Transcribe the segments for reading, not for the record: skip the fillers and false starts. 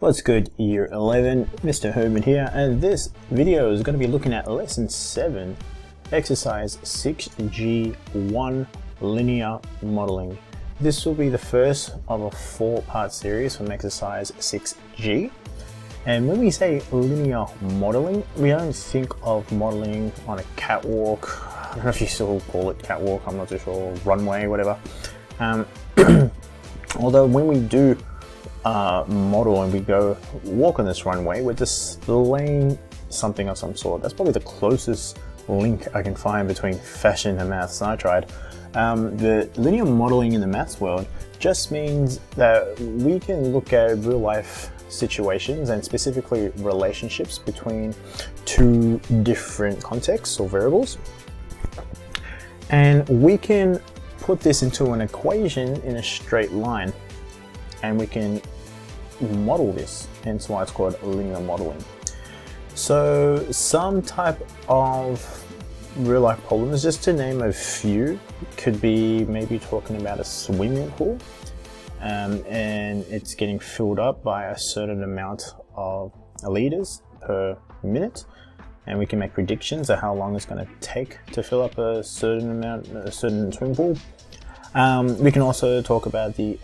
What's good, year 11, Mr. Herman here, and this video is going to be looking at lesson 7, exercise 6G1, linear modeling. This will be the first of a 4-part series from exercise 6G. And when we say linear modeling, we don't think of modeling on a catwalk. I don't know if you still call it catwalk, I'm not too sure, runway, whatever. Although when we do model and we go walk on this runway, we're displaying something of some sort. That's probably the closest link I can find between fashion and maths I tried. The linear modeling in the maths world just means that we can look at real life situations and specifically relationships between two different contexts or variables, and we can put this into an equation in a straight line, and we can model this, hence why it's called linear modeling. So some type of real life problems, just to name a few, could be maybe talking about a swimming pool, and it's getting filled up by a certain amount of liters per minute, and we can make predictions of how long it's going to take to fill up a certain swimming pool. We can also talk about the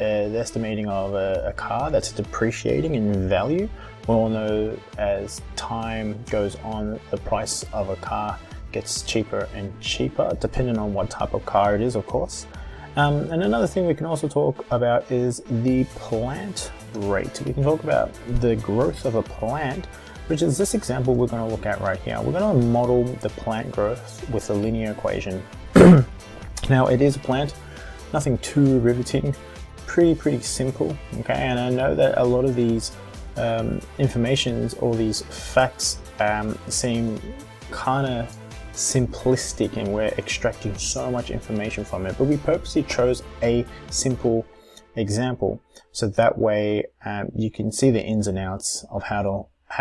estimating of a car that's depreciating in value. We all know as time goes on, the price of a car gets cheaper and cheaper, depending on what type of car it is, of course. And another thing we can also talk about is the plant rate. We can talk about the growth of a plant, which is this example we're going to look at right here. We're going to model the plant growth with a linear equation. Now, it is a plant, nothing too riveting, pretty simple, okay? And I know that a lot of these informations or these facts seem kind of simplistic, and we're extracting so much information from it, but we purposely chose a simple example so that way you can see the ins and outs of how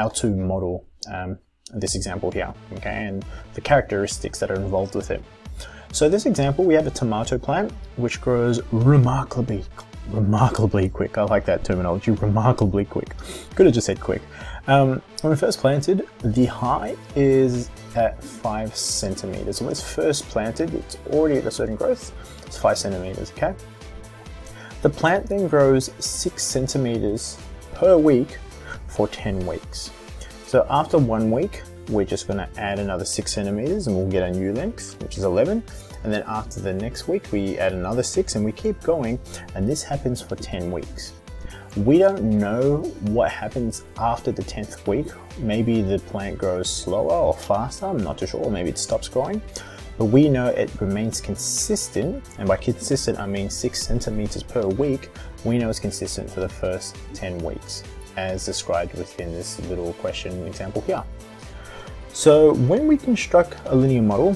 to model this example here, okay, and the characteristics that are involved with it. So this example, we have a tomato plant which grows remarkably quick. I like that terminology, remarkably quick. Could have just said quick. When we first planted, the height is at 5 centimeters. When it's first planted, it's already at a certain growth. It's 5 centimeters, okay? The plant then grows 6 centimeters per week for 10 weeks. So after 1 week, we're just going to add another 6 centimeters and we'll get a new length, which is 11. And then after the next week, we add another 6 and we keep going. And this happens for 10 weeks. We don't know what happens after the 10th week. Maybe the plant grows slower or faster, I'm not too sure. Maybe it stops growing. But we know it remains consistent. And by consistent, I mean 6 centimeters per week. We know it's consistent for the first 10 weeks, as described within this little question example here. So when we construct a linear model,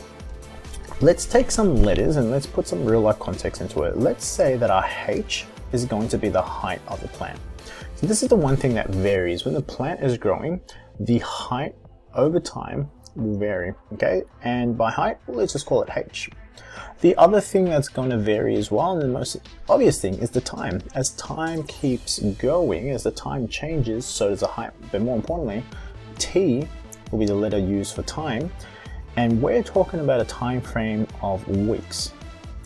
let's take some letters and let's put some real life context into it. Let's say that our H is going to be the height of the plant. So this is the one thing that varies. When the plant is growing, the height over time will vary, okay? And by height, let's just call it H. The other thing that's going to vary as well, and the most obvious thing, is the time. As time keeps going, as the time changes, so does the height. But more importantly, T will be the letter used for time, and we're talking about a time frame of weeks.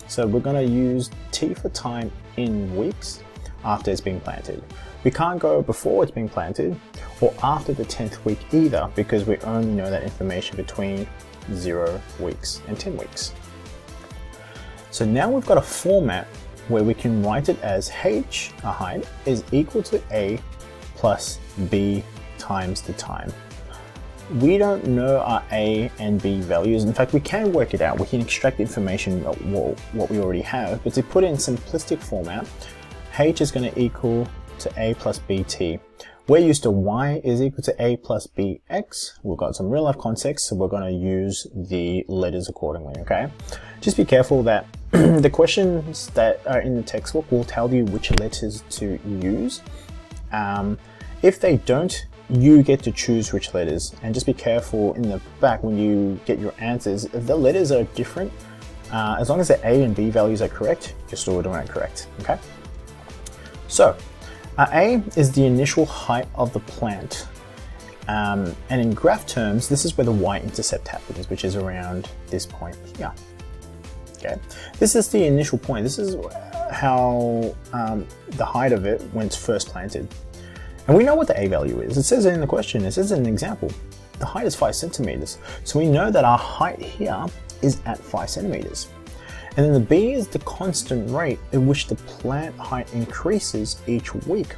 So we're going to use T for time in weeks after it's been planted. We can't go before it's been planted or after the 10th week either, because we only know that information between 0 weeks and 10 weeks. So now we've got a format where we can write it as H, our height, is equal to A plus B times the time. We don't know our A and B values. In fact, we can work it out. We can extract information about what we already have, but to put it in simplistic format, H is going to equal to A plus BT. We're used to Y is equal to A plus BX. We've got some real life context, so we're going to use the letters accordingly, okay? Just be careful that the questions that are in the textbook will tell you which letters to use. If they don't, you get to choose which letters, and just be careful in the back when you get your answers. If the letters are different, as long as the A and B values are correct, you're still doing it correct, okay? So A is the initial height of the plant. And in graph terms, this is where the y-intercept happens, which is around this point here. Okay, this is the initial point. This is how the height of it when it's first planted. And we know what the A value is. It says it in the question. It says in an example. The height is 5 centimeters. So we know that our height here is at 5 centimeters. And then the B is the constant rate at which the plant height increases each week.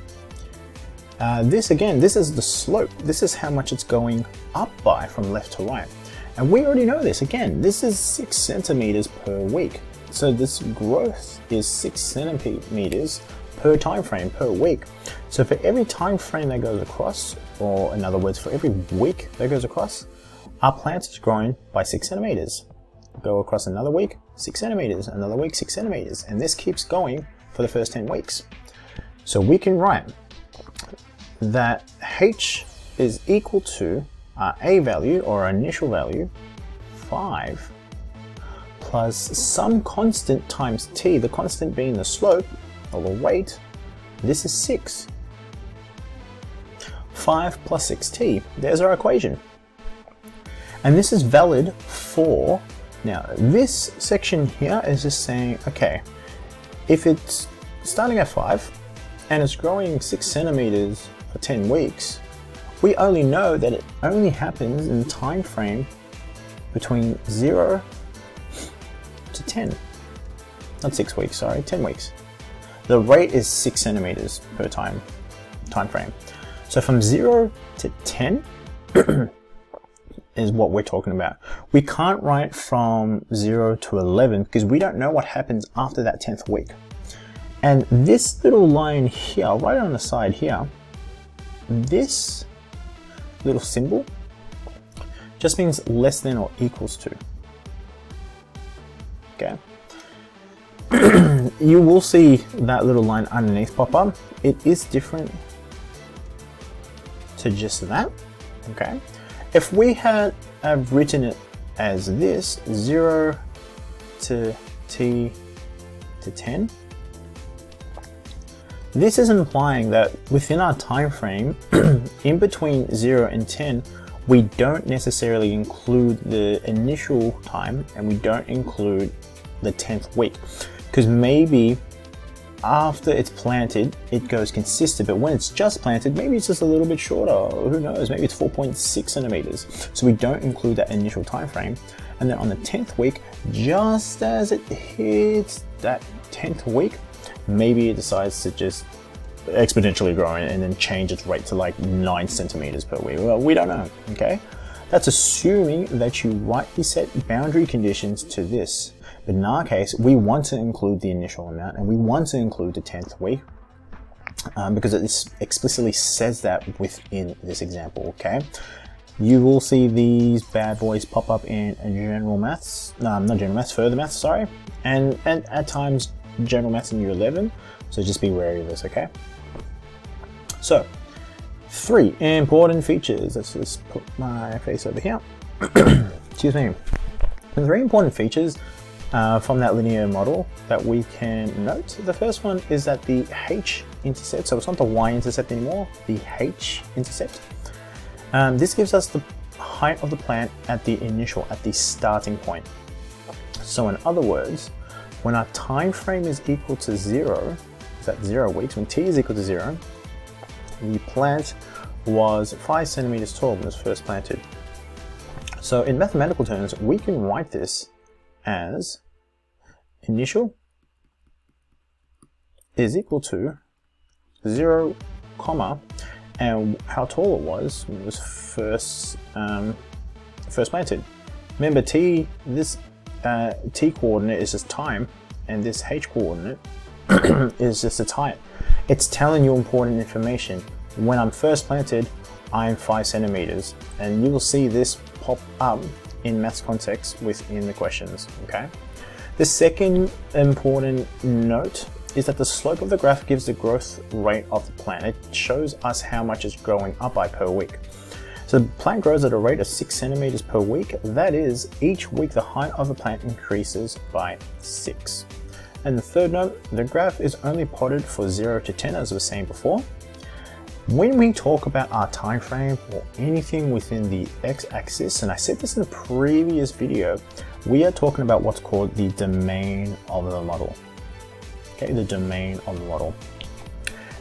This is the slope. This is how much it's going up by from left to right. And we already know this. Again, this is 6 centimeters per week. So this growth is 6 centimeters per time frame per week. So for every time frame that goes across, or in other words, for every week that goes across, our plant is growing by 6 centimeters. Go across another week, 6 centimeters, another week, 6 centimeters, and this keeps going for the first 10 weeks. So we can write that H is equal to our A value, or our initial value, 5, plus some constant times T, the constant being the slope, or the weight. This is 6. 5 plus 6T, there's our equation. And this is valid for, now this section here is just saying, okay, if it's starting at 5 and it's growing 6 centimeters for 10 weeks, we only know that it only happens in the time frame between 0 to 10. Not 6 weeks, sorry, 10 weeks. The rate is 6 centimeters per time frame. So from 0 to 10 is what we're talking about. We can't write from 0 to 11 because we don't know what happens after that 10th week. And this little line here, right on the side here, this little symbol just means less than or equals to. Okay. You will see that little line underneath pop up. It is different to just that. Okay. If we had written it as this, 0 to T to 10, this is implying that within our time frame, in between 0 and 10, we don't necessarily include the initial time and we don't include the 10th week. Because maybe after it's planted, it goes consistent, but when it's just planted, maybe it's just a little bit shorter, who knows, maybe it's 4.6 centimeters. So we don't include that initial time frame. And then on the 10th week, just as it hits that 10th week, maybe it decides to just exponentially grow and then change its rate to like 9 centimeters per week. Well, we don't know, okay? That's assuming that you rightly set boundary conditions to this. But in our case, we want to include the initial amount and we want to include the 10th week because it explicitly says that within this example, okay? You will see these bad boys pop up in general maths, not general maths, further maths, sorry, and at times general maths in year 11, so just be wary of this, okay? So, 3 important features. Let's just put my face over here. Excuse me. The 3 important features from that linear model that we can note. The first one is that the h-intercept, so it's not the y-intercept anymore, the h-intercept. This gives us the height of the plant at the starting point. So in other words, when our time frame is equal to 0, is at 0 weeks, when t is equal to 0, the plant was 5 centimeters tall when it was first planted. So in mathematical terms, we can write this as initial is equal to 0, comma, and how tall it was when it was first planted. Remember, this t coordinate is just time, and this h coordinate is just its height. It's telling you important information. When I'm first planted, I'm 5 centimeters, and you will see this pop up in maths context within the questions, okay? The second important note is that the slope of the graph gives the growth rate of the plant. It shows us how much it's growing up by per week. So the plant grows at a rate of 6 centimeters per week. That is, each week the height of the plant increases by 6. And the third note, the graph is only plotted for 0 to 10 as I was saying before. When we talk about our time frame or anything within the x-axis, and I said this in a previous video, we are talking about what's called the domain of the model. Okay, the domain of the model.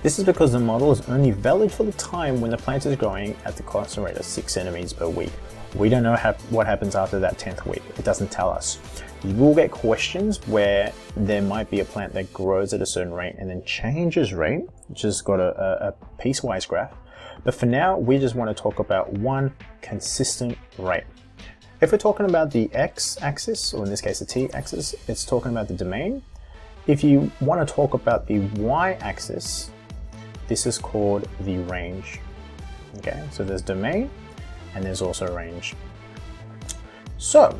This is because the model is only valid for the time when the plant is growing at the constant rate of 6 centimeters per week. We don't know what happens after that 10th week. It doesn't tell us. You will get questions where there might be a plant that grows at a certain rate and then changes rate, which has got a piecewise graph. But for now, we just want to talk about one consistent rate. If we're talking about the x-axis, or in this case the t-axis, it's talking about the domain. If you want to talk about the y-axis, this is called the range. Okay, so there's domain and there's also range. So,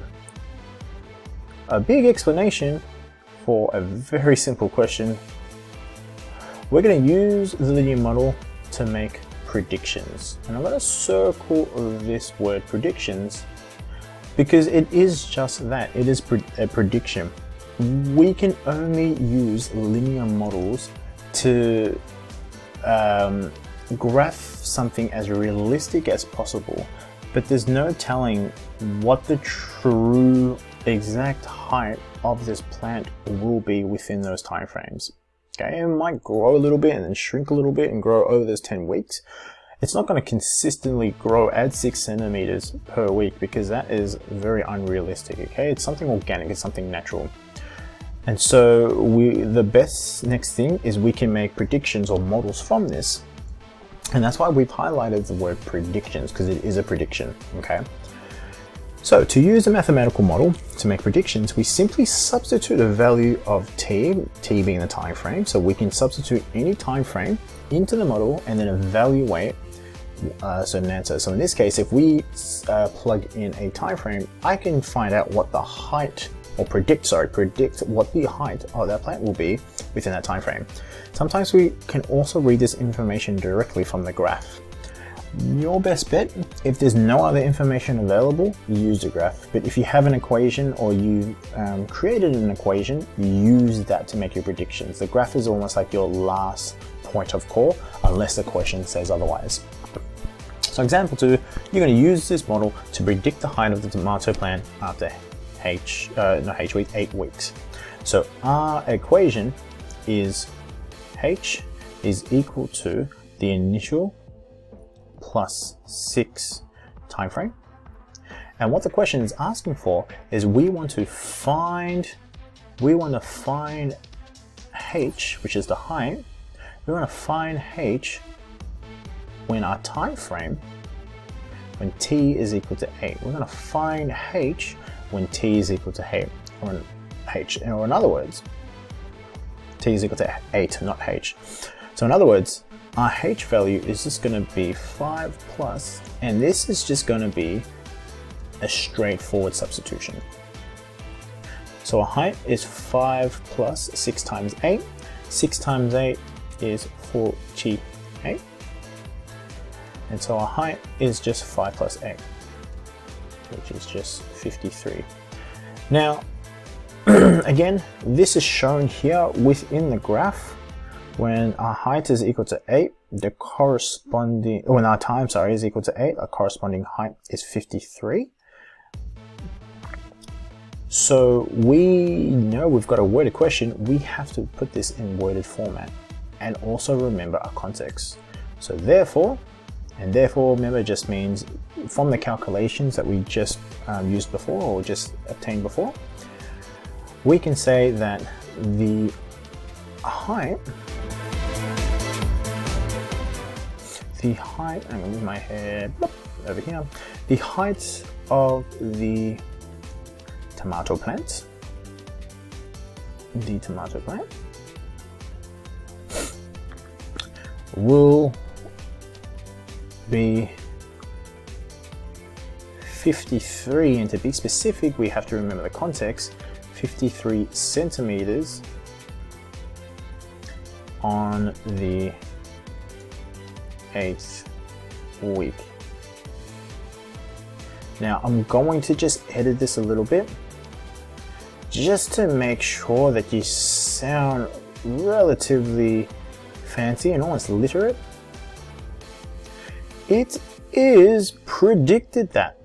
a big explanation for a very simple question. We're going to use the linear model to make predictions. And I'm going to circle this word predictions because it is just that. It is a prediction. We can only use linear models to graph something as realistic as possible, but there's no telling what the true exact height of this plant will be within those time frames. Okay, it might grow a little bit and then shrink a little bit and grow over those 10 weeks. It's not going to consistently grow at 6 centimeters per week because that is very unrealistic. Okay, it's something organic, it's something natural. And so the best next thing is we can make predictions or models from this. And that's why we've highlighted the word predictions, because it is a prediction, okay? So to use a mathematical model to make predictions, we simply substitute a value of t being the time frame. So we can substitute any time frame into the model and then evaluate a certain answer. So in this case, if we plug in a time frame, I can find out what the height, or predict what the height of that plant will be within that time frame. Sometimes we can also read this information directly from the graph. Your best bet, if there's no other information available, use the graph. But if you have an equation or you created an equation, use that to make your predictions. The graph is almost like your last point of call, unless the question says otherwise. So example 2, you're going to use this model to predict the height of the tomato plant after 8 weeks. So our equation is h is equal to the initial plus 6 time frame. And what the question is asking for is we want to find h, which is the height. We want to find h when our time frame, when t is equal to 8. We're going to find h when t is equal to 8, or h, or in other words, t is equal to 8, not h. So in other words, our h value is just going to be 5 plus, and this is just going to be a straightforward substitution. So our height is 5 plus 6 times 8. 6 times 8 is 48. And so our height is just 5 plus 8, which is just 53. Now, again, this is shown here within the graph. When our height is equal to 8, the corresponding, when our time, is equal to 8, our corresponding height is 53. So we know we've got a worded question, we have to put this in worded format and also remember our context. So therefore, and therefore remember just means from the calculations that we just used before or just obtained before, we can say that the height, I'm going to move my head over here, the height of the tomato plant, will be 53, and to be specific we have to remember the context, 53 centimeters on the 8th week. Now I'm going to just edit this a little bit just to make sure that you sound relatively fancy and almost literate, it is predicted that.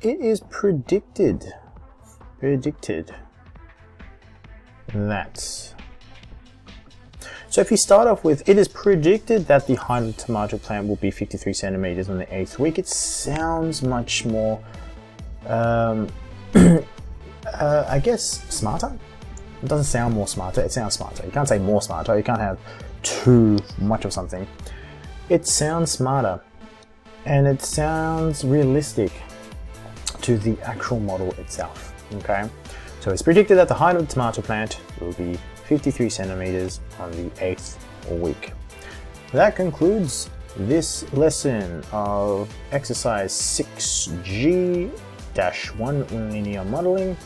It is predicted that. So if you start off with, it is predicted that the height of the tomato plant will be 53 centimeters on the 8th week. It sounds much more, I guess, smarter. It doesn't sound more smarter, it sounds smarter. You can't say more smarter, you can't have too much of something. It sounds smarter, and it sounds realistic to the actual model itself, okay? So it's predicted that the height of the tomato plant will be 53 centimeters on the 8th week. That concludes this lesson of exercise 6G-1 linear modeling.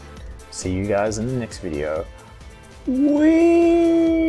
See you guys in the next video. Whee!